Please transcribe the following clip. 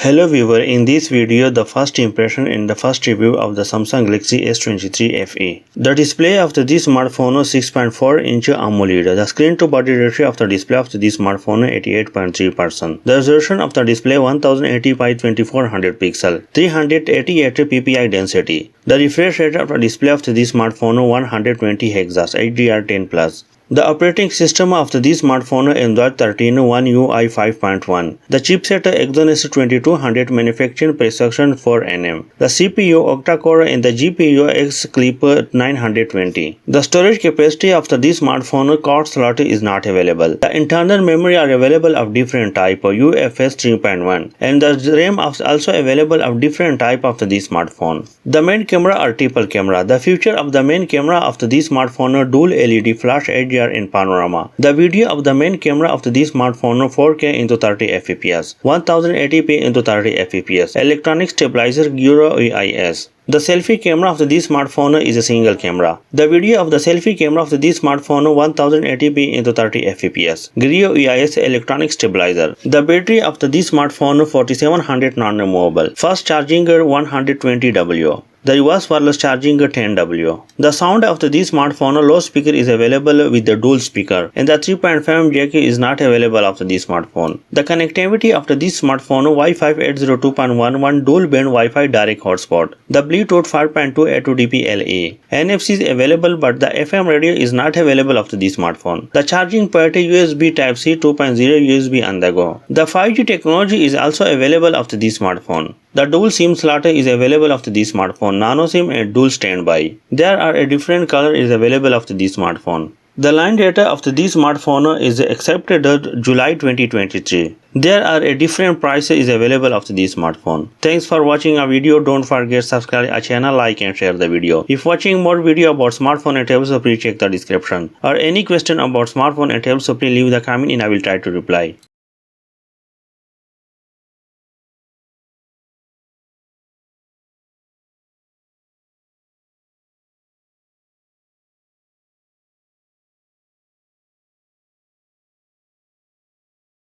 Hello viewer, in this video the first impression and the first review of the Samsung Galaxy S23 FE. The display of this smartphone is 6.4-inch AMOLED. The screen to body ratio of the display of this smartphone is 88.3%. The resolution of the display 1080 by 2400 pixel, 388 ppi density. The refresh rate of the display of this smartphone 120 Hz HDR10+. The operating system of this smartphone is Android 13 One UI 5.1. The chipset Exynos 2200 manufacturing precision 4nm. The CPU octa-core and the GPU X-Clip 920. The storage capacity of this smartphone card slot is not available. The internal memory are available of different type UFS 3.1 and the RAM is also available of different type of this smartphone. The main camera are triple camera. The feature of the main camera of this smartphone dual LED flash HDR in panorama. The video of the main camera of this smartphone 4K into 30 fps, 1080p into 30 fps, electronic stabilizer Gyro EIS. The selfie camera of this smartphone is a single camera. The video of the selfie camera of this smartphone 1080p into 30 fps. Gyro EIS electronic stabilizer. The battery of this smartphone 4700 non-removable. Fast charging 120W. The reverse wireless charging 10W. The sound of this smartphone low speaker is available with the dual speaker and the 3.5mm jack is not available of this smartphone. The connectivity of this smartphone Wi-Fi 802.11 dual band Wi-Fi direct hotspot. The Bluetooth 5.2 A2DP LE. NFC is available but the FM radio is not available of this smartphone. The charging port USB Type-C 2.0 USB on the go. The 5G technology is also available of this smartphone. The dual SIM slot is available of this smartphone, nano SIM and dual standby. There are a different color is available of this smartphone. The line data of this smartphone is accepted July 2023. There are a different price is available of this smartphone. Thanks for watching our video. Don't forget subscribe our channel, like and share the video. If watching more video about smartphone and tablets, so please check the description. Or any question about smartphone and tablets, so please leave the comment and I will try to reply.